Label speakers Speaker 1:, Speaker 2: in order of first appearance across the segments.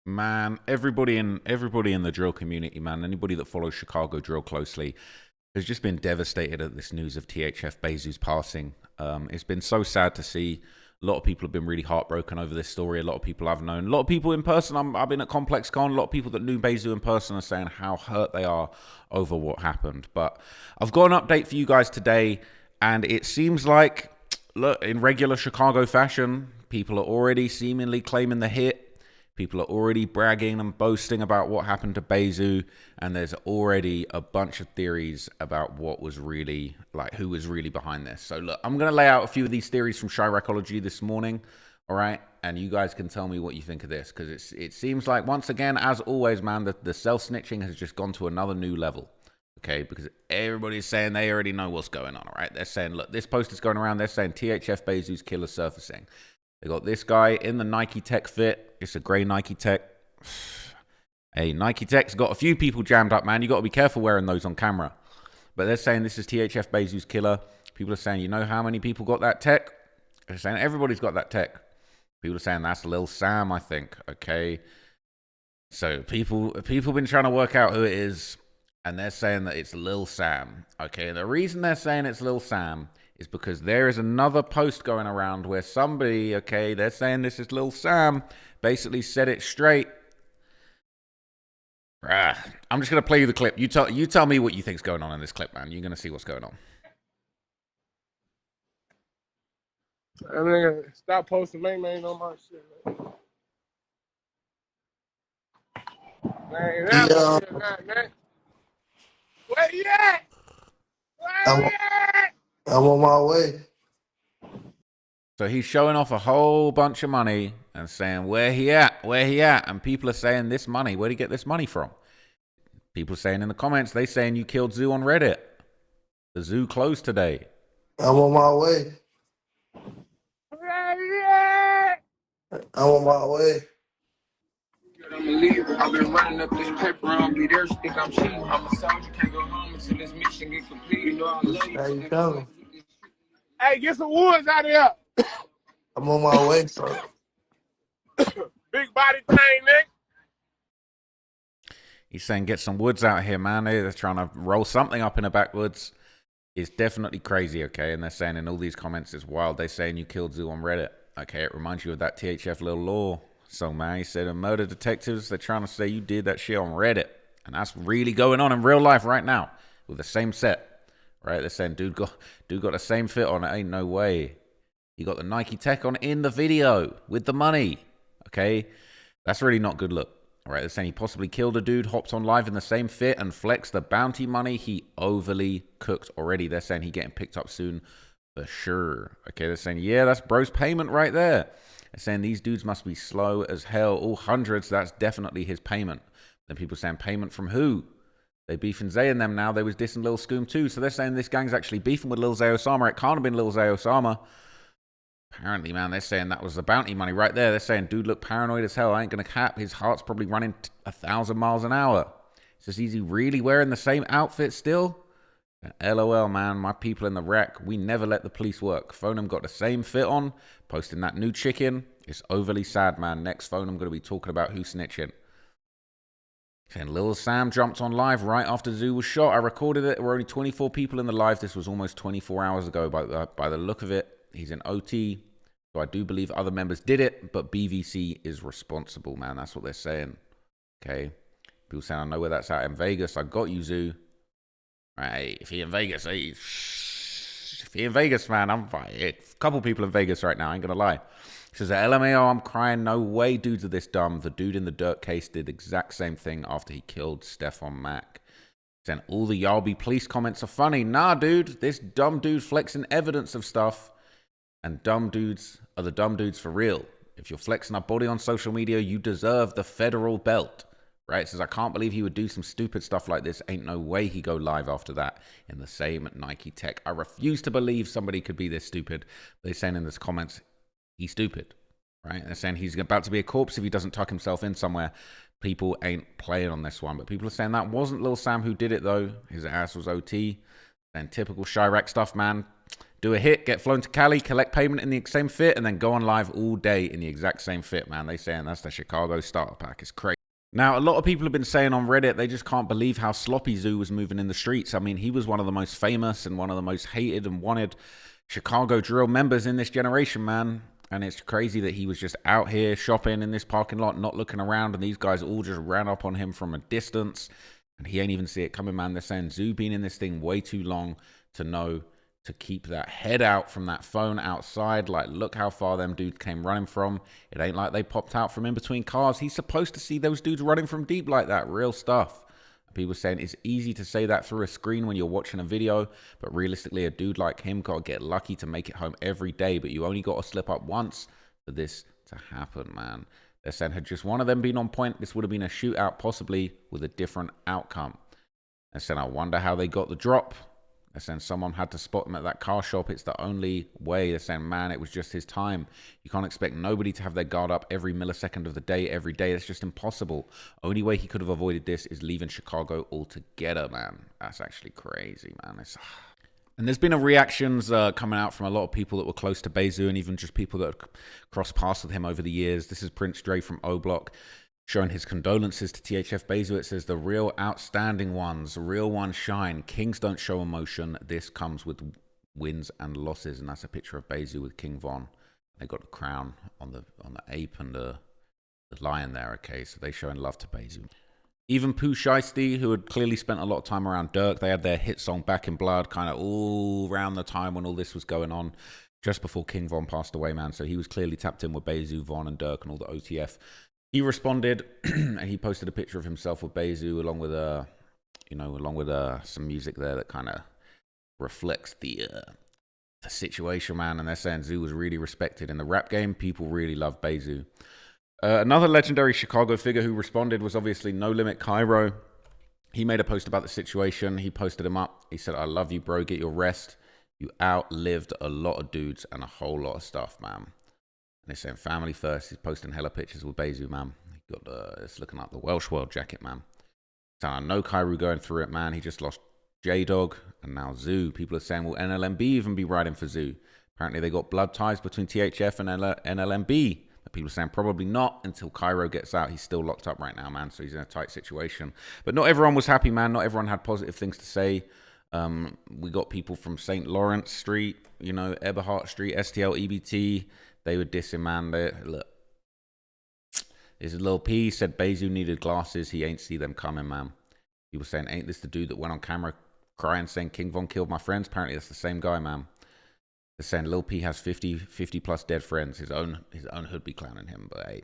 Speaker 1: Man, everybody in the drill community, man, anybody that follows Chicago drill closely has just been devastated at this news of THF Bayzoo's passing. It's been so sad to see. A lot of people have been really heartbroken over this story. A lot of people I've known, a lot of people in person. I've been at Complex Con. A lot of people that knew Bayzoo in person are saying how hurt they are over what happened. But I've got an update for you guys today, and it seems like, look, in regular Chicago fashion, people are already seemingly claiming the hit. People are already bragging and boasting about what happened to Bayzoo, and there's already a bunch of theories about what was really, like, who was really behind this. So look, I'm going to lay out a few of these theories from Chiracology this morning, all right? And you guys can tell me what you think of this, because it seems like, once again, as always, man, the self-snitching has just gone to another new level, okay? Because everybody's saying they already know what's going on, all right? They're saying, look, this post is going around, they're saying THF Bayzoo's killer surfacing. They got this guy in the Nike Tech fit. It's a gray Nike Tech. Hey, Nike Tech's got a few people jammed up, man. You got to be careful wearing those on camera. But they're saying this is THF Bayzoo's killer. People are saying, you know how many people got that tech? They're saying everybody's got that tech. People are saying that's Lil Sam, I think. Okay. So people been trying to work out who it is, and they're saying that it's Lil Sam. Okay. And the reason they're saying it's Lil Sam is because there is another post going around where somebody, okay, they're saying this is Lil Sam, basically said it straight. I'm just gonna play you the clip. You tell me what you think's going on in this clip, man. You're gonna see what's going on.
Speaker 2: I mean, stop posting man on my shit, man. That
Speaker 3: Yeah,
Speaker 2: shit, man. Where you at? Where
Speaker 3: I'm
Speaker 2: you at?
Speaker 3: I'm on my way.
Speaker 1: So he's showing off a whole bunch of money and saying, where he at? Where he at? And people are saying, this money, where'd he get this money from? People saying in the comments, they saying you killed Zoo on Reddit. The zoo closed today.
Speaker 3: I'm on my way.
Speaker 2: Where you at?
Speaker 3: I'm on my way.
Speaker 2: I'm a leader. I've been running up this paper. I don't be there. She think I'm cheating. I'm a soldier. Can't go home until this mission get complete. You know I love you.
Speaker 3: How you coming?
Speaker 2: Hey, get some woods out of here.
Speaker 3: I'm on my way, sir.
Speaker 2: Big body thing, Nick.
Speaker 1: He's saying get some woods out here, man. They're trying to roll something up in the backwoods. It's definitely crazy, okay? And they're saying in all these comments, it's wild. They're saying you killed Zoo on Reddit. Okay, it reminds you of that THF Little Law song, man. He said, murder detectives, they're trying to say you did that shit on Reddit. And that's really going on in real life right now with the same set, right? They're saying dude got the same fit on. It ain't no way. He got the Nike Tech on in the video with the money, okay? That's really not good look. All right, they're saying he possibly killed a dude, hopped on live in the same fit, and flexed the bounty money he overly cooked already. They're saying he getting picked up soon for sure. Okay, they're saying, yeah, that's bro's payment right there. They're saying these dudes must be slow as hell. All hundreds, that's definitely his payment. Then people saying payment from who? They beefing Zay and them now. They was dissing Lil Scoom too. So they're saying this gang's actually beefing with Lil Zay Osama. It can't have been Lil Zay Osama. Apparently, man, they're saying that was the bounty money right there. They're saying, dude, look paranoid as hell. I ain't going to cap. His heart's probably running 1,000 miles an hour. It's just, is he really wearing the same outfit still? LOL, man, my people in the wreck, we never let the police work. Phonum got the same fit on, posting that new chicken. It's overly sad, man. Next Phonum going to be talking about who's snitching. Saying Lil Sam jumped on live right after Zoo was shot. I recorded it. There were only 24 people in the live. This was almost 24 hours ago by the look of it. He's in OT, so I do believe other members did it, but BVC is responsible, man. That's what they're saying. Okay. People saying, I know where that's at in Vegas. I got you, Zoo. Right. If he in Vegas, man, I'm fine. A couple people in Vegas right now, I ain't gonna lie. He says, LMAO, I'm crying. No way dudes are this dumb. The dude in the dirt case did the exact same thing after he killed Stephon Mack. Saying all the y'all be police comments are funny. Nah, dude. This dumb dude flexing evidence of stuff. And dumb dudes are the dumb dudes for real. If you're flexing our body on social media, you deserve the federal belt. Right? It says, I can't believe he would do some stupid stuff like this. Ain't no way he go live after that in the same Nike Tech. I refuse to believe somebody could be this stupid. They're saying in this comments, he's stupid. Right? They're saying he's about to be a corpse if he doesn't tuck himself in somewhere. People ain't playing on this one. But people are saying that wasn't Lil Sam who did it, though. His ass was OT. And typical Chirac stuff, man. Do a hit, get flown to Cali, collect payment in the same fit, and then go on live all day in the exact same fit, man. They saying that's the Chicago starter pack. It's crazy. Now, a lot of people have been saying on Reddit, they just can't believe how sloppy Zoo was moving in the streets. I mean, he was one of the most famous and one of the most hated and wanted Chicago drill members in this generation, man. And it's crazy that he was just out here shopping in this parking lot, not looking around, and these guys all just ran up on him from a distance, and he ain't even see it coming, man. They're saying Zoo been in this thing way too long to know to keep that head out from that phone outside. Like, look how far them dudes came running from. It ain't like they popped out from in between cars. He's supposed to see those dudes running from deep like that. Real stuff. People saying it's easy to say that through a screen when you're watching a video, but realistically, a dude like him got to get lucky to make it home every day, but you only got to slip up once for this to happen, man. They're saying had just one of them been on point, this would have been a shootout, possibly with a different outcome. They're saying, I wonder how they got the drop. They're saying someone had to spot him at that car shop. It's the only way. They're saying, man, it was just his time. You can't expect nobody to have their guard up every millisecond of the day, every day. That's just impossible. Only way he could have avoided this is leaving Chicago altogether, man. That's actually crazy, man. And there's been reactions coming out from a lot of people that were close to Bayzoo and even just people that have crossed paths with him over the years. This is Prince Dre from O Block, showing his condolences to THF Bayzoo. It says, the real outstanding ones, the real ones shine. Kings don't show emotion. This comes with wins and losses. And that's a picture of Bayzoo with King Von. They got the crown on the ape and the lion there, okay? So they showing love to Bayzoo. Even Pooh Shiesty, who had clearly spent a lot of time around Dirk, they had their hit song Back in Blood kind of all around the time when all this was going on, just before King Von passed away, man. So he was clearly tapped in with Bayzoo, Von, and Dirk and all the OTF. He responded and he posted a picture of himself with Bayzoo along with some music there that kind of reflects the situation, man. And they're saying Zoo was really respected in the rap game. People really love Bayzoo. Another legendary Chicago figure who responded was obviously No Limit Cairo. He made a post about the situation. He posted him up. He said, I love you, bro. Get your rest. You outlived a lot of dudes and a whole lot of stuff, man. And they're saying family first. He's posting hella pictures with Bayzoo, man. He got it's looking like the Welsh World jacket, man. So I know Cairo going through it, man. He just lost J-Dog and now Zoo. People are saying, will NLMB even be riding for Zoo? Apparently they got blood ties between THF and NLMB. People are saying probably not until Cairo gets out. He's still locked up right now, man. So he's in a tight situation. But not everyone was happy, man. Not everyone had positive things to say. We got people from St. Lawrence Street, Eberhart Street, STL, EBT. They were dissing, man. Look, this is Lil P said Bayzoo needed glasses. He ain't see them coming, man. People saying, ain't this the dude that went on camera crying saying King Von killed my friends? Apparently that's the same guy, man. They're saying Lil P has 50 plus dead friends. His own hood be clowning him, but hey,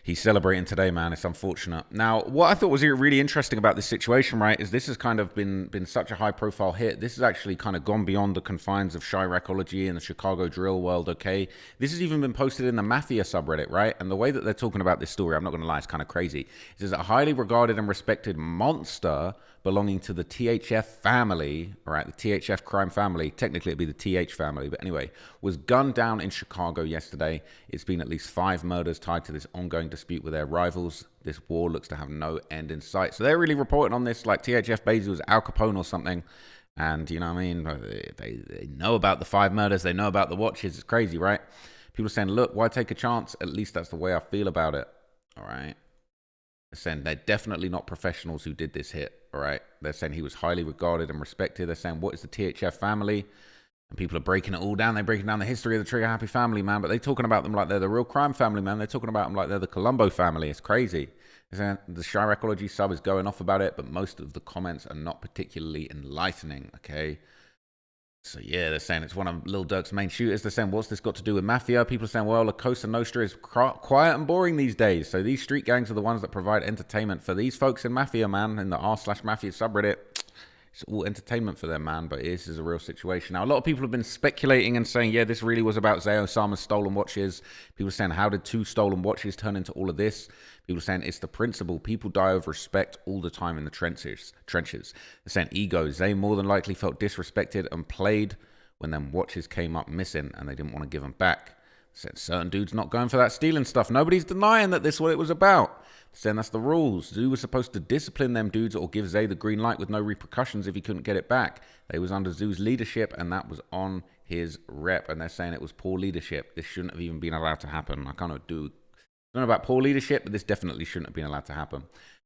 Speaker 1: he's celebrating today, man. It's unfortunate. Now, what I thought was really interesting about this situation, right, is this has kind of been such a high-profile hit. This has actually kind of gone beyond the confines of Chiracology and the Chicago drill world, okay? This has even been posted in the Mafia subreddit, right? And the way that they're talking about this story, I'm not going to lie, it's kind of crazy. It says a highly regarded and respected monster belonging to the THF family, all right, the THF crime family, technically it'd be the TH family, but anyway, was gunned down in Chicago yesterday. It's been at least 5 murders tied to this ongoing dispute with their rivals. This war looks to have no end in sight. So they're really reporting on this like THF Bayzoo was Al Capone or something. And, you know what I mean? They know about the 5 murders. They know about the watches. It's crazy, right? People are saying, look, why take a chance? At least that's the way I feel about it, all right? They're saying they're definitely not professionals who did this hit, all right? They're saying he was highly regarded and respected. They're saying, what is the THF family? And people are breaking it all down. They're breaking down the history of the Trigger Happy family, man. But they're talking about them like they're the real crime family, man. They're talking about them like they're the Colombo family. It's crazy. They're saying the Chiracology sub is going off about it, but most of the comments are not particularly enlightening, okay? So, yeah, they're saying it's one of Lil Durk's main shooters. They're saying, what's this got to do with Mafia? People are saying, well, La Cosa Nostra is quiet and boring these days. So these street gangs are the ones that provide entertainment for these folks in Mafia, man, in the r/Mafia subreddit. It's all entertainment for them, man, but this is a real situation. Now, a lot of people have been speculating and saying, yeah, this really was about Zay Osama's stolen watches. People are saying, how did 2 stolen watches turn into all of this? People are saying, it's the principle. People die over respect all the time in the trenches. They're saying, ego. Zay more than likely felt disrespected and played when them watches came up missing and they didn't want to give them back. Said certain dudes not going for that stealing stuff. Nobody's denying that this is what it was about. Saying that's the rules. Zoo was supposed to discipline them dudes or give Zay the green light with no repercussions if he couldn't get it back. They was under Zoo's leadership, and that was on his rep. And they're saying it was poor leadership. This shouldn't have even been allowed to happen. I don't know about poor leadership, but this definitely shouldn't have been allowed to happen.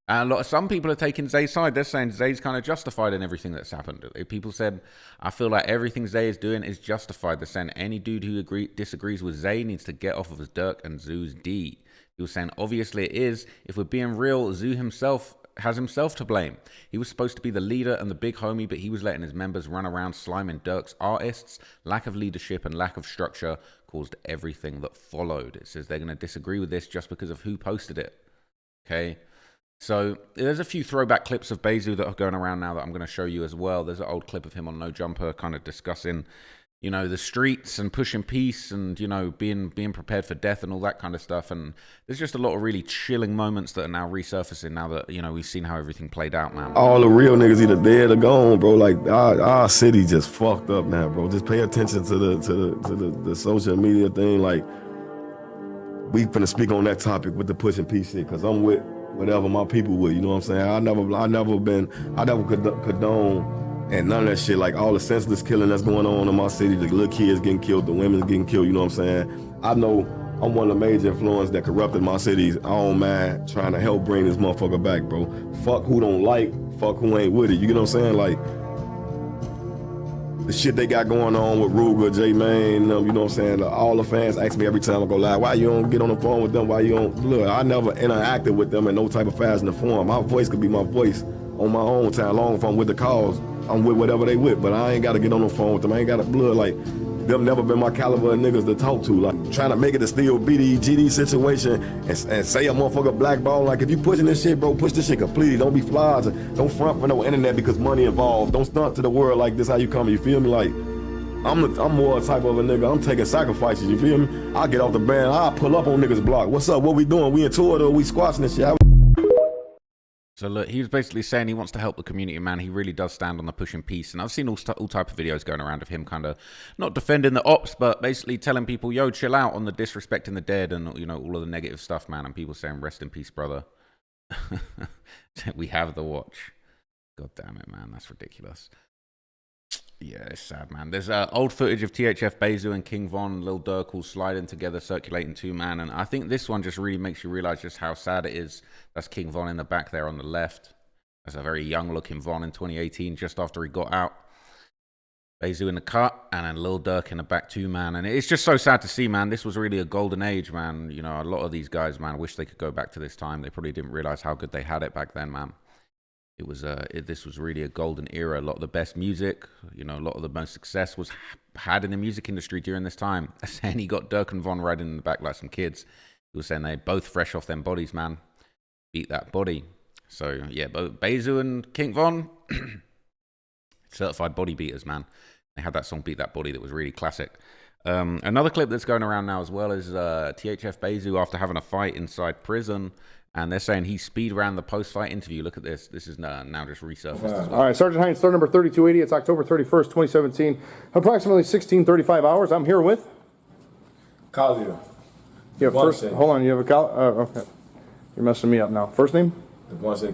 Speaker 1: And some people are taking Zay's side. They're saying Zay's kind of justified in everything that's happened. People said, I feel like everything Zay is doing is justified. They're saying any dude who disagrees with Zay needs to get off of his Dirk and Zoo's D. He was saying, obviously it is. If we're being real, Zoo himself has himself to blame. He was supposed to be the leader and the big homie, but he was letting his members run around sliming Dirk's artists. Lack of leadership and lack of structure caused everything that followed. It says they're going to disagree with this just because of who posted it. Okay? So there's a few throwback clips of Bayzoo that are going around now that I'm going to show you as well. There's an old clip of him on No Jumper kind of discussing, you know, the streets and pushing peace and, you know, being prepared for death and all that kind of stuff. And there's just a lot of really chilling moments that are now resurfacing now that, you know, we've seen how everything played out, man.
Speaker 4: All the real niggas either dead or gone, bro. Like our city just fucked up now, bro. Just pay attention to the social media thing. Like, we finna speak on that topic with the pushing peace shit, cause I'm with whatever my people would, you know what I'm saying? I never condone and none of that shit, like all the senseless killing that's going on in my city, the little kids getting killed, the women getting killed, you know what I'm saying? I know I'm one of the major influences that corrupted my cities. I don't mind trying to help bring this motherfucker back, bro. Fuck who don't like, fuck who ain't with it, you know what I'm saying? Like, the shit they got going on with Ruger, J-Man, you know what I'm saying? All the fans ask me every time I go live, why you don't get on the phone with them? Why you don't? Look, I never interacted with them in no type of fashion or form. My voice could be my voice on my own time, long if I'm with the cause. I'm with whatever they with, but I ain't got to get on the phone with them. I ain't got to blood like them. Never been my caliber of niggas to talk to. Like trying to make it a still BD GD situation and say a motherfucker blackball. Like if you pushing this shit, bro, push this shit completely. Don't be flies. Don't front for no internet because money involved. Don't stunt to the world like this. How you coming? You feel me? Like I'm more a type of a nigga. I'm taking sacrifices. You feel me? I get off the band. I pull up on niggas block. What's up? What we doing? We in tour or we squashing this shit?
Speaker 1: So look, he was basically saying he wants to help the community, man. He really does stand on the pushing peace. And I've seen all type of videos going around of him kind of not defending the ops, but basically telling people, yo, chill out on the disrespecting the dead and, you know, all of the negative stuff, man. And people saying, rest in peace, brother. We have the watch. God damn it, man. That's ridiculous. Yeah, it's sad, man. There's old footage of THF Bayzoo and King Von, Lil Durk all sliding together, circulating too, man. And I think this one just really makes you realize just how sad it is. That's King Von in the back there on the left. That's a very young-looking Von in 2018, just after he got out. Bayzoo in the cut, and then Lil Durk in the back too, man. And it's just so sad to see, man. This was really a golden age, man. You know, a lot of these guys, man, wish they could go back to this time. They probably didn't realize how good they had it back then, man. It was this was really a golden era. A lot of the best music, you know, a lot of the most success was had in the music industry during this time. And he got Dirk and Von riding in the back like some kids. He was saying they both fresh off them bodies, man. Beat that body. So yeah, both Bayzoo and King Von, certified body beaters, man. They had that song "Beat That Body" that was really classic. Another clip that's going around now as well is THF Bayzoo after having a fight inside prison. And they're saying he speed ran the post-fight interview. Look at this. This is now just resurfaced as well.
Speaker 5: All right, Sergeant Hines, start number 3280. It's October 31st, 2017. Approximately 16:35 hours. I'm here with...
Speaker 6: Kalia.
Speaker 5: You have first... Hold on, you have a... okay. You're messing me up now. First name?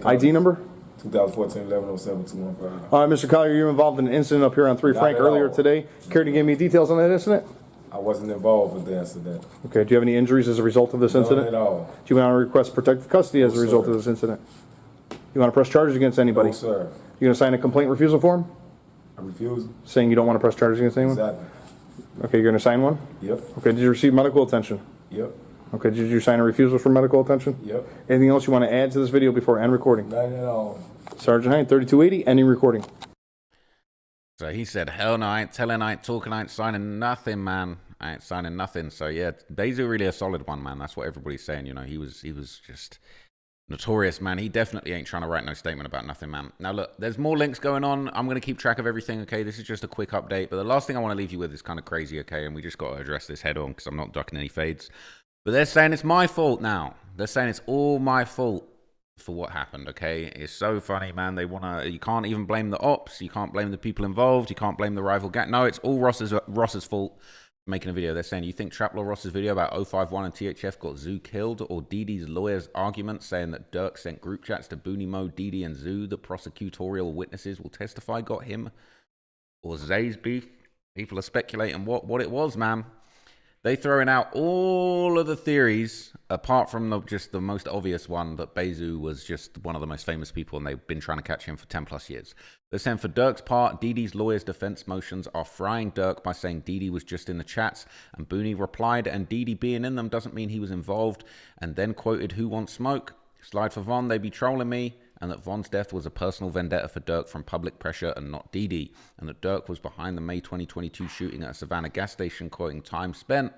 Speaker 5: ID number?
Speaker 6: 2014-11-07-215.
Speaker 5: All right, Mr. Collier, you're involved in an incident up here on 3 Frank earlier today. Care to give me details on that incident?
Speaker 6: I wasn't involved with the incident.
Speaker 5: Okay, do you have any injuries as a result of this incident?
Speaker 6: None at all.
Speaker 5: Do you want to request protective custody as a result of this incident? You want to press charges against anybody?
Speaker 6: No, sir.
Speaker 5: You going to sign a complaint refusal form?
Speaker 6: I refuse.
Speaker 5: Saying you don't want to press charges against anyone?
Speaker 6: Exactly.
Speaker 5: Okay, you're going to sign one?
Speaker 6: Yep.
Speaker 5: Okay, did you receive medical attention?
Speaker 6: Yep.
Speaker 5: Okay, did you sign a refusal for medical attention?
Speaker 6: Yep.
Speaker 5: Anything else you want to add to this video before I end recording?
Speaker 6: None at all.
Speaker 5: Sergeant Hines, 3280, ending recording.
Speaker 1: So he said, hell no, I ain't telling, I ain't talking, I ain't signing nothing, man. I ain't signing nothing. So yeah, Bayzoo really a solid one, man. That's what everybody's saying. You know, he was just notorious, man. He definitely ain't trying to write no statement about nothing, man. Now look, there's more links going on. I'm going to keep track of everything, okay? This is just a quick update. But the last thing I want to leave you with is kind of crazy, okay? And we just got to address this head on because I'm not ducking any fades. But they're saying it's my fault now. They're saying it's all my fault for what happened, okay? It's so funny, man. They want to... You can't even blame the ops. You can't blame the people involved. You can't blame the rival gang. No, it's all Ross's fault. making a video. They're saying, you think Trap Lord Ross's video about 051 and THF got Zoo killed, or Didi's lawyer's argument saying that Dirk sent group chats to Booney Mo, Didi, and Zoo that prosecutorial witnesses will testify got him, or Zay's beef? People are speculating what it was, man. They throwing out all of the theories, apart from just the most obvious one, that Bayzoo was just one of the most famous people and they've been trying to catch him for 10 plus years. They're saying for Dirk's part, Didi's lawyer's defense motions are frying Dirk by saying Didi was just in the chats, and Booney replied, and Didi being in them doesn't mean he was involved, and then quoted Who Wants Smoke? Slide for Von, they be trolling me, and that Von's death was a personal vendetta for Dirk from public pressure and not Didi, and that Dirk was behind the May 2022 shooting at a Savannah gas station, quoting time spent.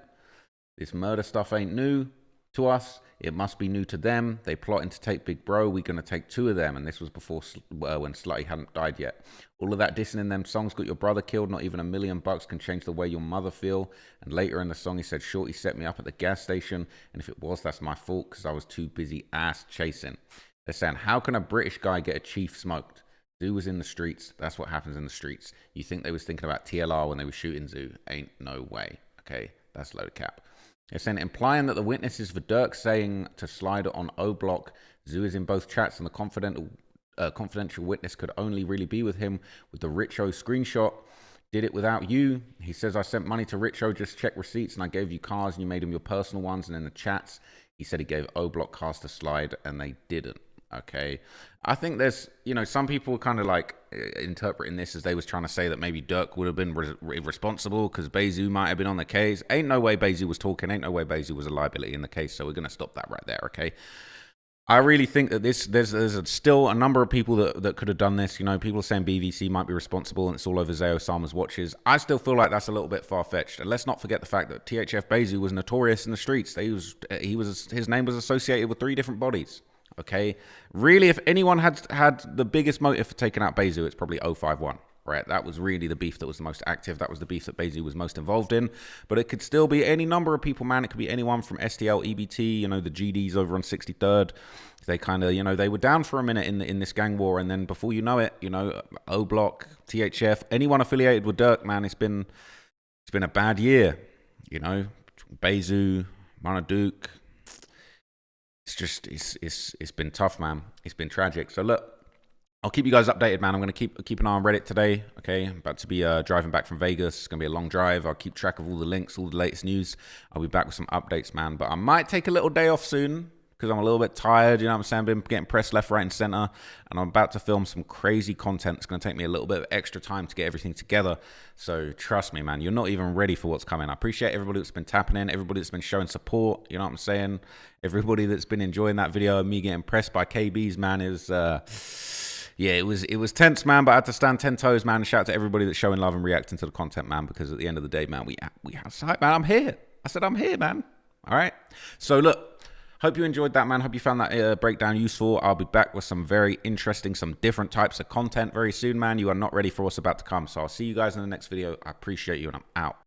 Speaker 1: This murder stuff ain't new to us. It must be new to them. They plotting to take Big Bro. We're going to take 2 of them. And this was before when Slutty hadn't died yet. All of that dissing in them songs got your brother killed. Not even $1 million can change the way your mother feel. And later in the song, he said, Shorty set me up at the gas station. And if it was, that's my fault because I was too busy ass chasing. They're saying, how can a British guy get a chief smoked? Zoo was in the streets. That's what happens in the streets. You think they was thinking about TLR when they were shooting Zoo? Ain't no way. Okay, that's a load of cap. They're saying, implying that the witnesses for Dirk saying to slide on O Block, Zoo is in both chats, and the confidential witness could only really be with him with the Richo screenshot. Did it without you. He says, I sent money to Richo, just check receipts, and I gave you cars, and you made them your personal ones. And in the chats, he said he gave O Block cars to slide, and they didn't. Okay, I think there's, some people kind of like interpreting this as they was trying to say that maybe Dirk would have been responsible because Bayzoo might have been on the case. Ain't no way Bayzoo was talking. Ain't no way Bayzoo was a liability in the case. So we're going to stop that right there, okay? I really think that there's still a number of people that could have done this. People are saying BVC might be responsible and it's all over Zay Osama's watches. I still feel like that's a little bit far-fetched. And let's not forget the fact that THF Bayzoo was notorious in the streets. His name was associated with 3 different bodies. Okay, really, if anyone had the biggest motive for taking out Bayzoo, it's probably 051, right? That was really the beef that was the most active. That was the beef that Bayzoo was most involved in. But it could still be any number of people, man. It could be anyone from STL, EBT, the GDs over on 63rd. They kind of, they were down for a minute in this gang war, and then before you know it, O Block, THF, anyone affiliated with Dirk, man, it's been a bad year. Bayzoo, Marmaduke. It's been tough, man. It's been tragic. So look, I'll keep you guys updated, man. I'm going to keep an eye on Reddit today. Okay, I'm about to be driving back from Vegas. It's going to be a long drive. I'll keep track of all the links, all the latest news. I'll be back with some updates, man. But I might take a little day off soon because I'm a little bit tired. You know what I'm saying? I've been getting pressed left, right, and center. And I'm about to film some crazy content. It's going to take me a little bit of extra time to get everything together. So trust me, man, you're not even ready for what's coming. I appreciate everybody that's been tapping in, everybody that's been showing support. You know what I'm saying? Everybody that's been enjoying that video of me getting pressed by KBs, man, is... yeah, it was tense, man, but I had to stand 10 toes, man. Shout out to everybody that's showing love and reacting to the content, man, because at the end of the day, man, we have sight, man. I'm here. I said I'm here, man. All right? So, look, hope you enjoyed that, man. Hope you found that breakdown useful. I'll be back with some very interesting, some different types of content very soon, man. You are not ready for what's about to come. So I'll see you guys in the next video. I appreciate you, and I'm out.